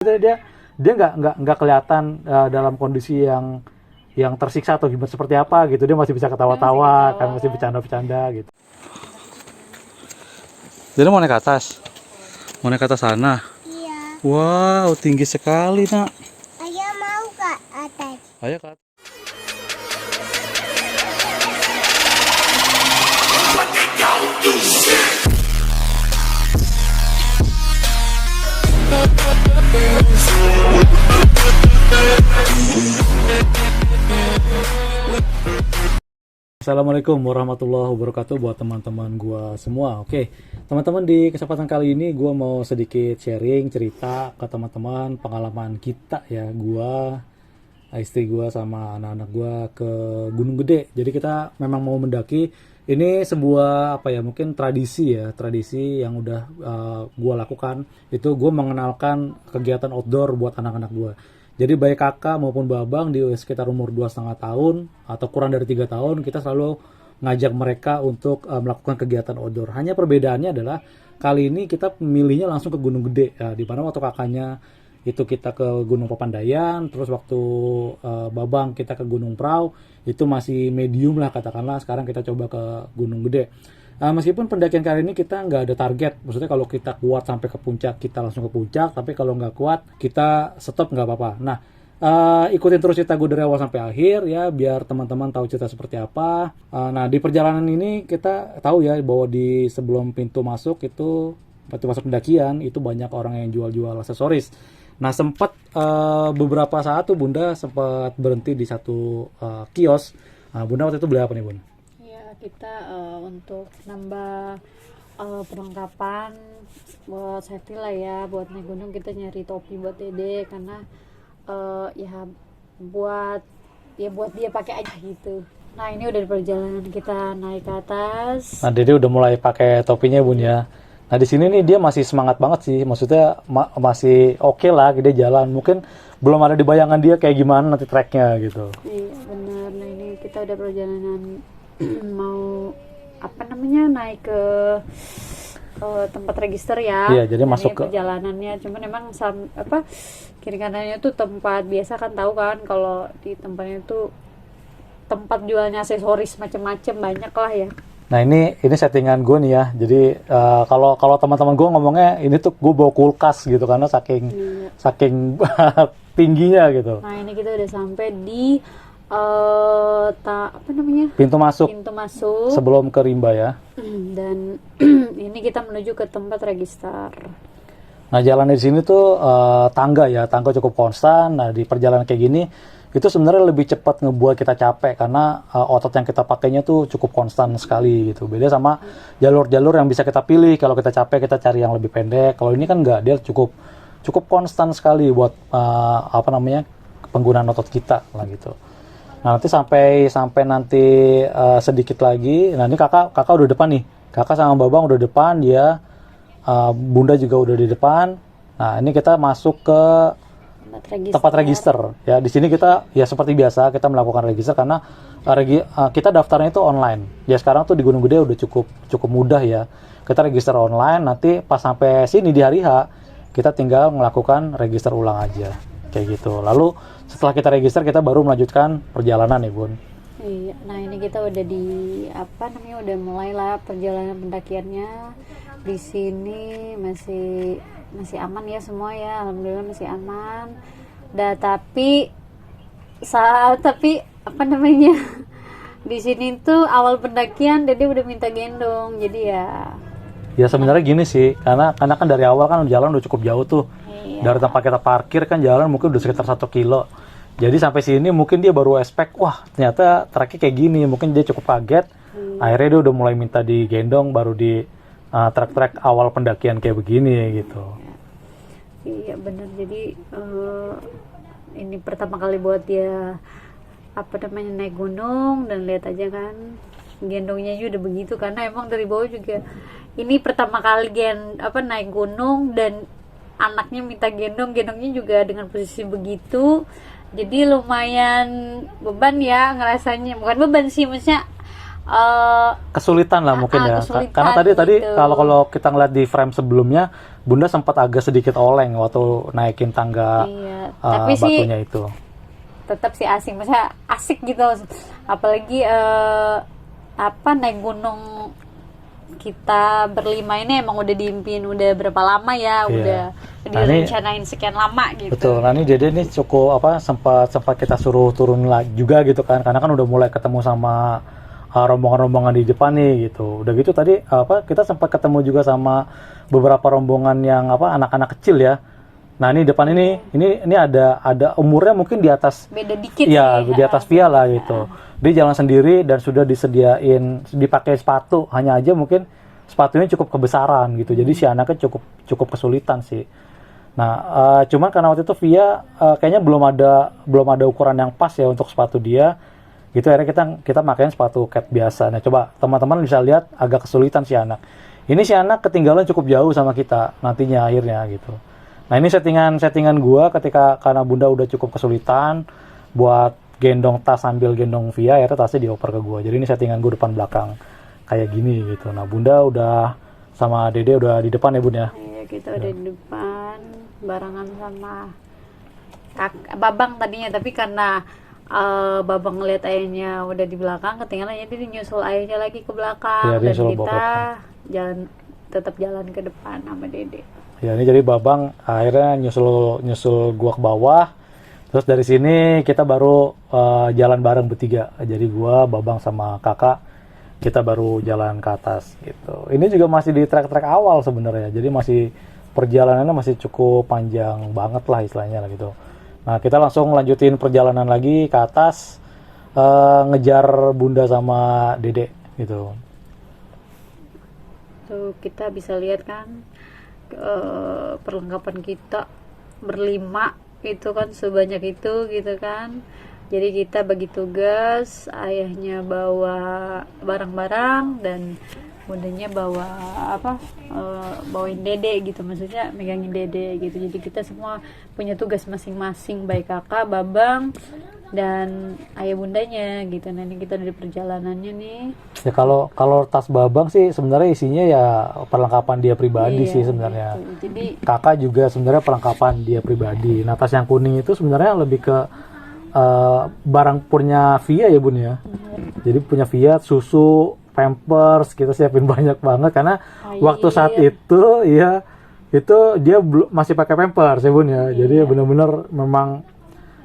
Dia nggak kelihatan dalam kondisi yang tersiksa atau gimana seperti apa gitu. Dia masih bisa ketawa-tawa, kan masih bercanda-bercanda gitu. Jadi mau naik ke atas? Mau naik ke atas sana? Iya. Wow, tinggi sekali, Nak. Ayah mau ke atas. Ayo ke atas. Assalamualaikum warahmatullahi wabarakatuh buat teman-teman gua semua. Oke, teman-teman, di kesempatan kali ini gua mau sedikit sharing cerita ke teman-teman pengalaman kita ya, gua, istri gua sama anak-anak gua ke Gunung Gede. Jadi kita memang mau mendaki. Ini sebuah apa ya, mungkin tradisi ya, tradisi yang udah gua lakukan. Itu gua mengenalkan kegiatan outdoor buat anak-anak gua. Jadi baik kakak maupun babang di sekitar umur 2,5 tahun atau kurang dari 3 tahun, kita selalu ngajak mereka untuk melakukan kegiatan outdoor. Hanya perbedaannya adalah kali ini kita memilihnya langsung ke Gunung Gede ya, di mana waktu kakaknya itu kita ke Gunung Papandayan, terus waktu babang kita ke Gunung Prau, itu masih medium lah katakanlah. Sekarang kita coba ke Gunung Gede. Meskipun pendakian kali ini kita nggak ada target, maksudnya kalau kita kuat sampai ke puncak kita langsung ke puncak, tapi kalau nggak kuat kita stop nggak apa-apa. Nah, ikutin terus cerita gue dari awal sampai akhir ya, biar teman-teman tahu cerita seperti apa. Nah, di perjalanan ini kita tahu ya bahwa di sebelum pintu masuk pendakian itu banyak orang yang jual-jual aksesoris. Nah, sempat beberapa saat tuh Bunda sempat berhenti di satu kios. Bunda waktu itu beli apa nih, Bun? Kita untuk nambah perlengkapan buat safety lah ya, buat naik gunung. Kita nyari topi buat Dede karena buat dia pakai aja gitu. Nah, ini udah di perjalanan kita naik ke atas. Nah, Dede udah mulai pakai topinya, Bun ya. Nah, di sini nih dia masih semangat banget sih, maksudnya masih oke lah dia jalan. Mungkin belum ada di bayangan dia kayak gimana nanti treknya gitu. Iya benar. Nah, ini kita udah perjalanan mau naik ke tempat register ya. Iya, jadi nah, masuk ke perjalanannya, cuman emang kiri kanannya tuh tempat biasa kan, tahu kan kalau di tempatnya tuh tempat jualnya aksesoris macem-macem, banyak lah ya. Nah, ini settingan gue nih ya. Jadi kalau teman-teman gue ngomongnya ini tuh gue bawa kulkas gitu karena saking tingginya gitu. Nah, ini kita udah sampai di pintu masuk sebelum ke rimba ya. Dan ini kita menuju ke tempat register. Nah, jalan di sini tuh tangga cukup konstan. Nah, di perjalanan kayak gini itu sebenarnya lebih cepat ngebuat kita capek karena otot yang kita pakainya tuh cukup konstan sekali gitu. Beda sama jalur-jalur yang bisa kita pilih. Kalau kita capek kita cari yang lebih pendek. Kalau ini kan enggak, dia cukup konstan sekali buat penggunaan otot kita lah gitu. Nah, nanti sampai nanti sedikit lagi. Nah, ini kakak udah depan nih. Kakak sama babang udah depan, dia Bunda juga udah di depan. Nah, ini kita masuk ke tempat register ya. Di sini kita ya seperti biasa kita melakukan register karena kita daftarnya itu online. Ya sekarang tuh di Gunung Gede udah cukup mudah ya. Kita register online, nanti pas sampai sini di hari H kita tinggal melakukan register ulang aja. Kayak gitu. Lalu setelah kita register kita baru melanjutkan perjalanan nih, Bun. Iya. Nah, ini kita udah udah mulai lah perjalanan pendakiannya. Di sini masih aman ya semua ya, alhamdulillah masih aman. Tapi di sini tuh awal pendakian Dede udah minta gendong, jadi ya sebenarnya gini sih, karena kan dari awal kan jalan udah cukup jauh tuh. Iya. Dari tempat kita parkir kan jalan mungkin udah sekitar 1 kilo. Jadi sampai sini mungkin dia baru expect, wah ternyata treknya kayak gini. Mungkin dia cukup kaget. Akhirnya dia udah mulai minta digendong baru di trek-trek awal pendakian kayak begini gitu. Iya benar. Jadi ini pertama kali buat dia naik gunung, dan lihat aja kan gendongnya juga udah begitu, karena emang dari bawah juga ini pertama kali naik gunung dan anaknya minta gendongnya juga dengan posisi begitu. Jadi lumayan beban ya ngerasanya, bukan beban sih, maksudnya kesulitan lah mungkin ya. Kesulitan Karena tadi gitu. kalau kita ngeliat di frame sebelumnya Bunda sempat agak sedikit oleng waktu naikin tangga Iya, tapi sih batunya itu. tetap sih asik, maksudnya asik gitu, apalagi apa naik gunung kita berlima ini emang udah diimpin udah berapa lama ya, Iya. udah Nah, ini- direncanain sekian lama gitu. Betul. Nah ini Dede nih cukup sempat kita suruh turun lagi juga gitu kan, karena kan udah mulai ketemu sama rombongan-rombongan di depan nih gitu. Udah gitu tadi kita sempat ketemu juga sama beberapa rombongan yang anak-anak kecil ya. Nah ini depan ini ada umurnya mungkin di atas, Beda dikit iya sih. di atas Via lah gitu. Dia jalan sendiri dan sudah disediain dipakai sepatu, hanya aja mungkin sepatunya cukup kebesaran gitu. Jadi si anaknya cukup kesulitan sih. Nah, cuman karena waktu itu Via kayaknya belum ada ukuran yang pas ya untuk sepatu dia. Gitu akhirnya kita makainya sepatu cat biasa. Nah, coba teman-teman bisa lihat agak kesulitan si anak. Ini si anak ketinggalan cukup jauh sama kita nantinya akhirnya gitu. Nah, ini settingan gua karena Bunda udah cukup kesulitan buat gendong tas sambil gendong Via, akhirnya tasnya dioper ke gua. Jadi ini settingan gua depan belakang kayak gini gitu. Nah, Bunda udah sama Dede udah di depan ya, Bun ya. Iya, kita udah di depan barengan sama Babang tadinya, tapi karena Babang ngeliat ayahnya udah di belakang ketinggalan, jadi dia nyusul ayahnya lagi ke belakang. Iya, dia Dan nyusul kita tetap jalan ke depan sama Dede. Ya ini jadi Babang akhirnya nyusul gua ke bawah. Terus dari sini kita baru jalan bareng bertiga. Jadi gua, Babang sama kakak kita baru jalan ke atas gitu. Ini juga masih di trek-trek awal sebenarnya. Jadi perjalanannya masih cukup panjang banget lah istilahnya lah gitu. Nah, kita langsung lanjutin perjalanan lagi ke atas, ngejar Bunda sama Dede gitu. Tuh kita bisa lihat kan perlengkapan kita berlima itu kan sebanyak itu gitu kan. Jadi kita bagi tugas, ayahnya bawa barang-barang dan bundanya bawa bawain Dede gitu, maksudnya megangin Dede gitu. Jadi kita semua punya tugas masing-masing, baik kakak, Babang dan ayah bundanya gitu. Nah ini kita dari perjalanannya nih. Ya kalau tas Babang sih sebenarnya isinya ya perlengkapan dia pribadi Iya, sih sebenarnya. gitu. Jadi Kakak juga sebenarnya perlengkapan dia pribadi. Nah, tas yang kuning itu sebenarnya lebih ke barang punya Via ya, Bun ya. Jadi punya Via, susu, Pampers, kita siapin banyak banget karena waktu saat itu ya itu dia masih pakai Pampers ya, Bun ya. Jadi benar-benar memang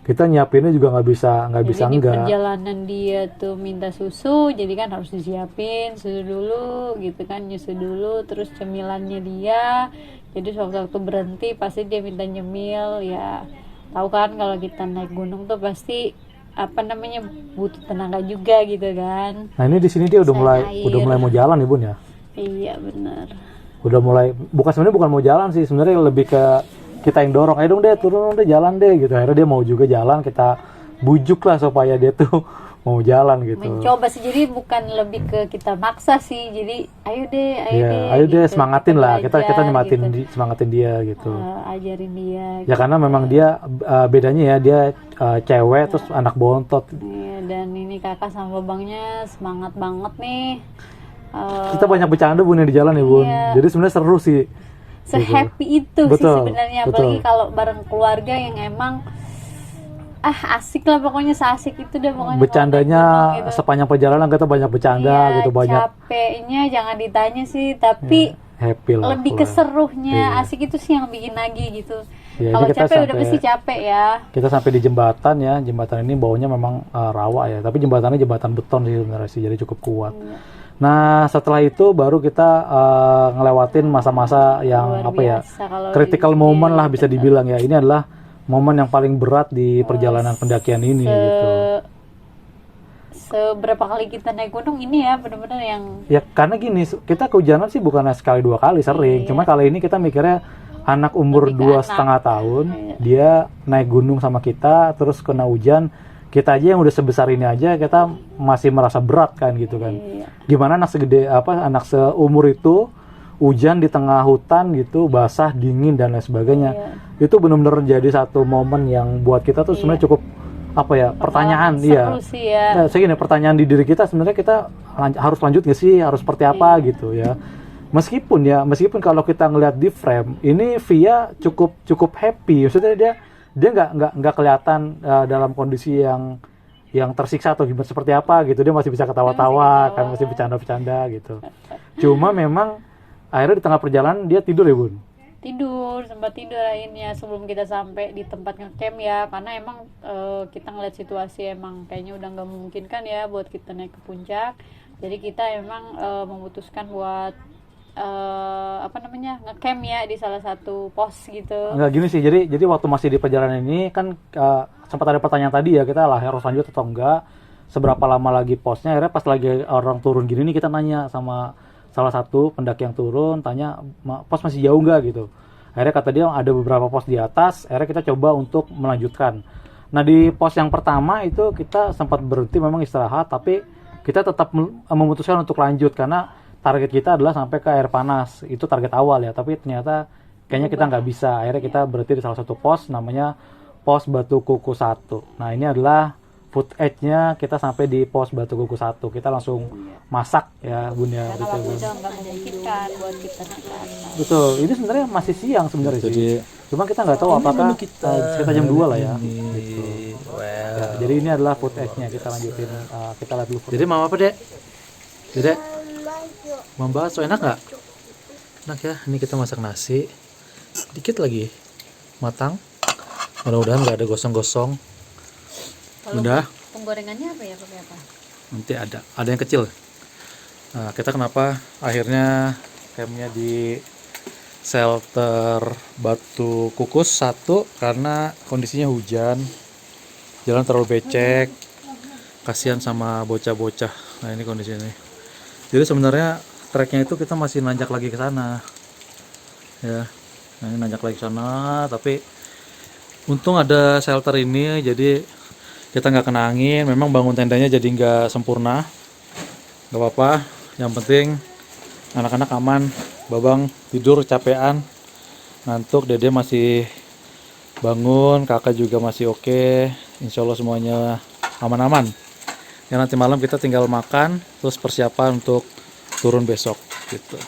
kita nyiapinnya juga nggak bisa di enggak. perjalanan dia tuh minta susu, jadi kan harus disiapin susu dulu gitu kan, nyusu dulu, terus cemilannya dia. Jadi waktu berhenti pasti dia minta nyemil ya. Tahu kan kalau kita naik gunung tuh pasti butuh tenaga juga gitu kan. Nah, ini di sini dia udah Selain mulai mau jalan ya, Bun ya. Iya benar. Udah mulai bukan mau jalan sih, sebenarnya lebih ke kita yang dorong, ayo dong deh turun deh jalan deh gitu. Akhirnya dia mau juga jalan, kita bujuk lah supaya dia tuh mau jalan gitu. Mencoba sih, jadi bukan lebih ke kita maksa sih, jadi ayo deh Ayo deh gitu. semangatin lah, kita belajar, nyematin gitu. semangatin dia gitu. Ajarin dia Ya karena memang dia bedanya ya dia cewek terus anak bontot. Iya, dan ini kakak sama babangnya semangat banget nih. Kita banyak bercanda, Bun, ya di jalan ya, Bun. Iya. Jadi sebenarnya seru sih. Se-happy itu sih Betul, sebenarnya, betul. apalagi kalau bareng keluarga yang emang asik lah pokoknya, seasik itu deh pokoknya. Bercandanya kalau naik gunung gitu. sepanjang perjalanan kita banyak bercanda Iya, gitu, banyak capeknya jangan ditanya sih, tapi happy lah. lebih ke keluar. seruhnya, Iya. asik itu sih yang bikin lagi gitu. Iya, Kalau ini kita capek udah sampai- pasti capek ya. Kita sampai di jembatan ya, jembatan ini baunya memang rawa ya, tapi jembatannya jembatan beton sih sebenarnya sih, jadi cukup kuat. Iya. Nah setelah itu baru kita ngelewatin masa-masa yang Luar biasa kalau critical di- moment lah bisa bener. dibilang ya. Ini adalah momen yang paling berat di perjalanan pendakian ini gitu. Seberapa kali kita naik gunung ini ya benar-benar yang Ya karena gini, kita kehujanan sih bukan sekali dua kali, sering. Iya. Cuma kali ini kita mikirnya anak umur Lebih ke 2,5 tahun, Iya. dia naik gunung sama kita, terus kena hujan. Kita aja yang udah sebesar ini aja, kita masih merasa berat kan gitu kan. Iya. Gimana anak seumur itu hujan di tengah hutan gitu, basah, dingin dan lain sebagainya. Iya. Itu benar-benar jadi satu momen yang buat kita tuh sebenarnya cukup pertanyaan seru sih ya. saya gini, pertanyaan di diri kita sebenarnya kita harus lanjut nggak sih, harus seperti apa gitu ya. meskipun kalau kita ngelihat di frame ini Via cukup happy, maksudnya dia nggak kelihatan dalam kondisi yang tersiksa atau gimana seperti apa gitu, dia masih bisa ketawa-tawa kan, masih bercanda-bercanda gitu. Cuma memang akhirnya di tengah perjalanan dia tidur ya Bun. Sempat tidur akhirnya sebelum kita sampai di tempat ngecamp ya, karena emang kita ngeliat situasi emang kayaknya udah nggak memungkinkan ya buat kita naik ke puncak. Jadi kita emang memutuskan buat ngecamp ya di salah satu pos gitu. Enggak gini sih, jadi waktu masih di perjalanan ini kan sempat ada pertanyaan tadi ya, kita lah harus lanjut atau enggak, seberapa lama lagi posnya. Akhirnya pas lagi orang turun gini nih, kita nanya sama salah satu pendaki yang turun, tanya pos masih jauh nggak gitu. Akhirnya kata dia ada beberapa pos di atas. Akhirnya kita coba untuk melanjutkan. Nah di pos yang pertama itu kita sempat berhenti memang istirahat, tapi kita tetap memutuskan untuk lanjut karena target kita adalah sampai ke air panas. Itu target awal ya, tapi ternyata kayaknya kita nggak bisa. Akhirnya kita berhenti di salah satu pos namanya pos Batu Kuku 1. Nah ini adalah footage-nya kita sampai di pos Batu Kuku 1. Kita langsung masak ya Bun ya. Karena waktu itu nggak memungkinkan buat kita naik ke atas. Betul, ini sebenarnya masih siang sebenarnya Itu sih. dia. Cuma kita nggak tahu apakah sekitar jam 2 lah ya. Gitu. Well. Ya, jadi ini adalah footage-nya, kita lanjutin, kita lihat dulu footage. Jadi mau apa dek? Dek, Maju. mau bakso enak nggak? Enak ya. Ini kita masak nasi. Dikit lagi matang. Mudah-mudahan nggak ada gosong-gosong. Kalau Udah. penggorengannya apa ya, pakai apa? Nanti ada yang kecil. Nah, kita kenapa akhirnya campnya di shelter Batu Kukus 1 karena kondisinya hujan, jalan terlalu becek, kasihan sama bocah-bocah. Nah ini kondisinya. Jadi sebenarnya treknya itu kita masih nanjak lagi ke sana, ya. Nah ini nanjak lagi ke sana, tapi untung ada shelter ini, jadi kita nggak kena angin. Memang bangun tendanya jadi nggak sempurna, nggak apa-apa. Yang penting anak-anak aman. Babang tidur capean, ngantuk. Dede masih bangun, kakak juga masih oke. Insya Allah semuanya aman-aman. Ya nanti malam kita tinggal makan, terus persiapan untuk turun besok gitu.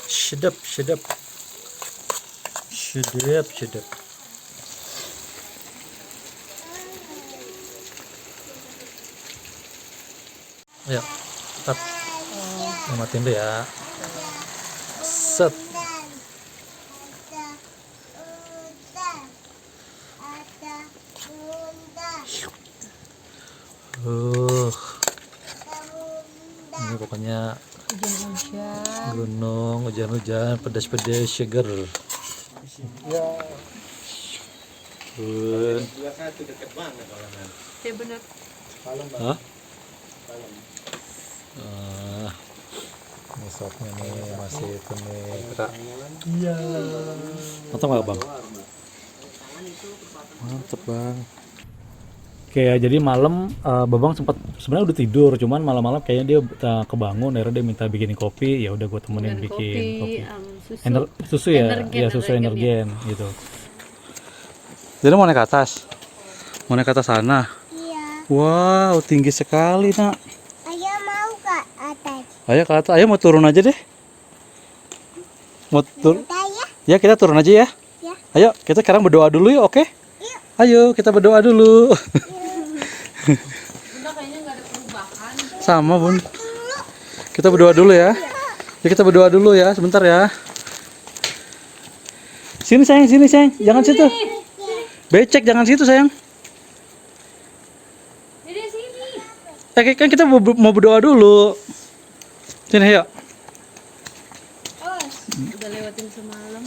Sedap. Ayo, tat. Matiin dulu ya. Set. Ini pokoknya Hujan-hujan. gunung, hujan-hujan, pedas-pedas, seger. Bun. Ya benar. Hah? Ini sopnya nih masih itu nih kak. Iya. Mantap nggak bang? Mantep bang. Oke ya, jadi malam Babang sempat sebenarnya udah tidur, cuman malam-malam kayaknya dia kebangun, akhirnya dia minta bikinin kopi. Ya udah gue temenin Dan bikin kopi. susu. Susu ya, Energen, ya susu energen gitu. Jadi mau naik ke atas? Mau naik ke atas sana? Iya. Wow, tinggi sekali nak. Ayah mau ke atas. Ayo ke atas, ayo mau turun aja deh. Mau turun? Saya. Ya kita turun aja ya. Ya. Ayo kita sekarang berdoa dulu yuk, oke? Yuk. Ayo kita berdoa dulu. Sama bun. Kita berdoa dulu ya. Ya kita berdoa dulu ya, sebentar ya. Sini sayang, jangan situ. Becek jangan situ sayang. Kan kita mau berdoa dulu. Sini yuk. Udah lewatin semalam.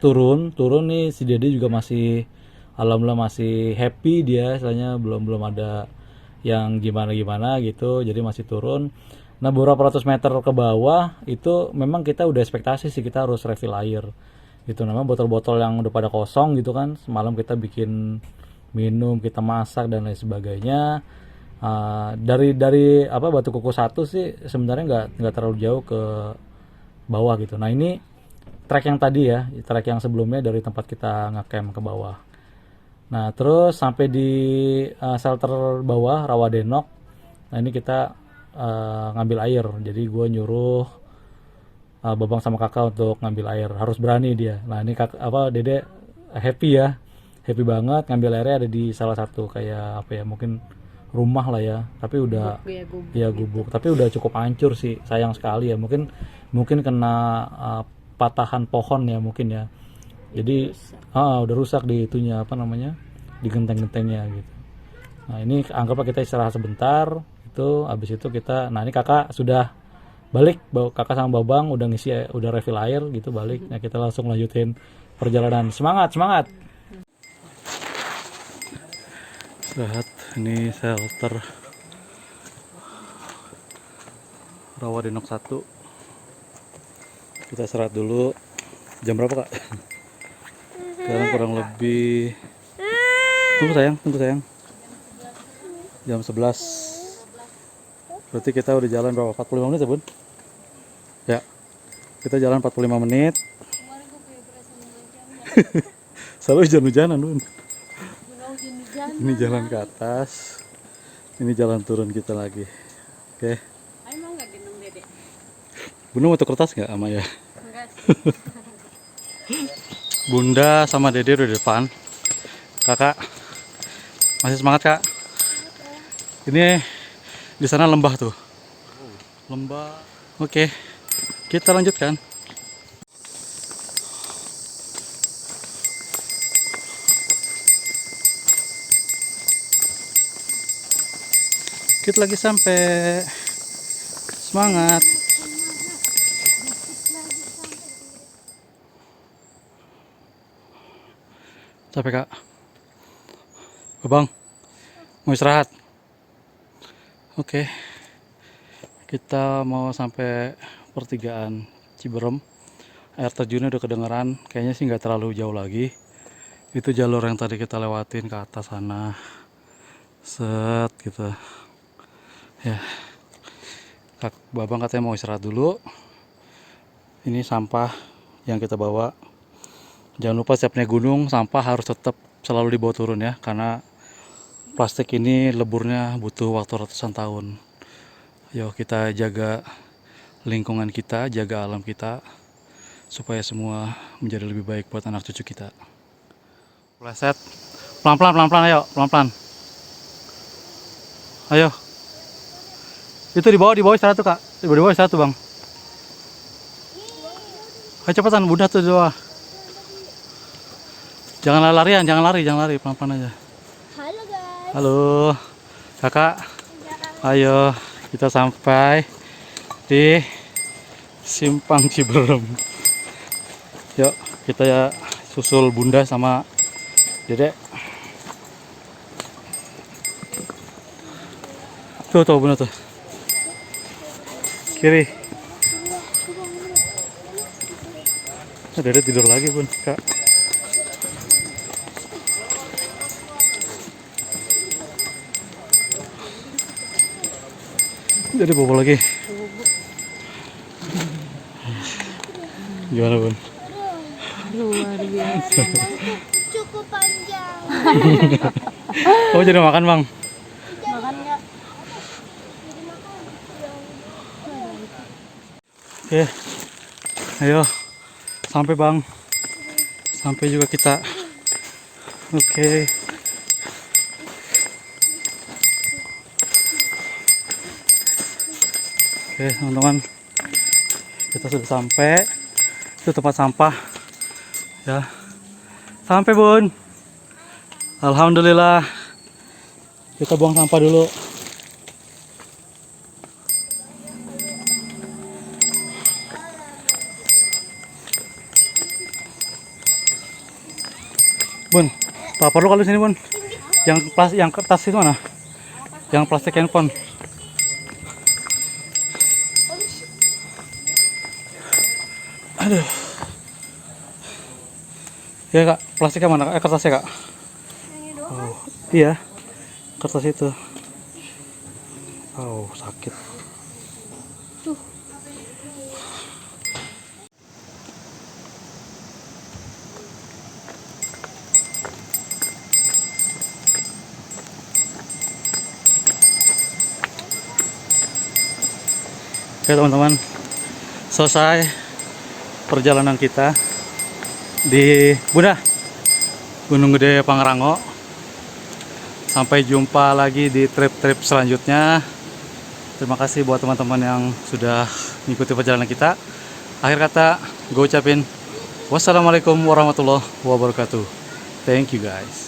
Turun nih si Dede juga masih alhamdulillah masih happy dia, soalnya belum ada yang gimana gitu, jadi masih turun. Nah beberapa ratus meter ke bawah itu memang kita udah ekspektasi sih kita harus refill air gitu, namanya botol-botol yang udah pada kosong gitu kan, semalam kita bikin minum, kita masak dan lain sebagainya. Dari apa Batu Kuku 1 sih sebenarnya nggak terlalu jauh ke bawah gitu. Nah ini trek yang tadi ya, trek yang sebelumnya dari tempat kita ngecamp ke bawah. Nah, terus sampai di shelter bawah Rawadenok. Nah, ini kita ngambil air. Jadi gue nyuruh Babang sama kakak untuk ngambil air. Harus berani dia. Nah, ini Dede happy ya. Happy banget ngambil airnya ada di salah satu kayak apa ya, mungkin rumah lah ya. Tapi udah ya gubuk. Tapi udah cukup hancur sih. Sayang sekali ya. Mungkin kena patahan pohon ya mungkin ya. Jadi udah rusak di itunya apa namanya, di genteng-gentengnya gitu. Nah ini anggaplah kita istirahat sebentar, itu habis itu kita, nah ini kakak sudah balik, kakak sama babang udah udah refill air gitu balik. Nah kita langsung lanjutin perjalanan. Semangat. Istirahat, ini shelter Rawadenok 1. Kita istirahat dulu. Jam berapa kak? Sekarang kurang lebih, tunggu sayang, jam 11. Berarti kita udah jalan berapa? 45 menit ya bun? Ya, kita jalan 45 menit. Selalu hujan-hujanan bun. Ini jalan ke atas, ini jalan turun kita lagi. Oke. Bunda mau tuh kertas nggak sama ya? Bunda sama Dede udah di depan. Kakak masih semangat kak? Ini di sana lembah tuh. Lembah. Oke, kita lanjutkan. Kita lagi sampai. Semangat. Capek kak. Babang mau istirahat. Oke. Kita mau sampai pertigaan Ciberem. Air terjunnya udah kedengeran. Kayaknya sih nggak terlalu jauh lagi. Itu jalur yang tadi kita lewatin ke atas sana. Set gitu. Ya. Babang katanya mau istirahat dulu. Ini sampah yang kita bawa. Jangan lupa setiap naik gunung sampah harus tetap selalu dibawa turun ya, karena plastik ini leburnya butuh waktu ratusan tahun. Yuk kita jaga lingkungan kita, jaga alam kita supaya semua menjadi lebih baik buat anak cucu kita. Pleset. Pelan-pelan ayo, pelan-pelan. Ayo. Itu di bawah istirahat tuh kak. Di bawah istirahat tuh bang. Ayo cepetan, bunda tuh di bawah. Jangan lari, pelan-pelan aja. Halo guys. Halo, kakak. Ayo, kita sampai di Simpang Ciberem. Yuk, kita ya susul bunda sama dedek. Tuh bunda tuh. Kiri. Dedek tidur lagi bun, kak. Jadi bobo lagi. Gimana bun? Luar biasa. Cukup panjang. Oh jadi makan bang? Makan nggak? Oke, ayo sampai bang, sampai juga kita. Oke. Oke teman-teman, kita sudah sampai. Itu tempat sampah ya. Sampai bun, alhamdulillah. Kita buang sampah dulu. Bun, lapor lu kalau di sini bun. Yang kertas itu mana? Yang plastik handphone. Aduh. Ya kak, plastiknya mana? Kertasnya kak? Oh, iya, kertas itu. Oh, sakit. Oke teman-teman, selesai perjalanan kita di Gunung Gede Pangrango. Sampai jumpa lagi di trip-trip selanjutnya. Terima kasih buat teman-teman yang sudah mengikuti perjalanan kita. Akhir kata, gue ucapin wassalamualaikum warahmatullahi wabarakatuh. Thank you guys.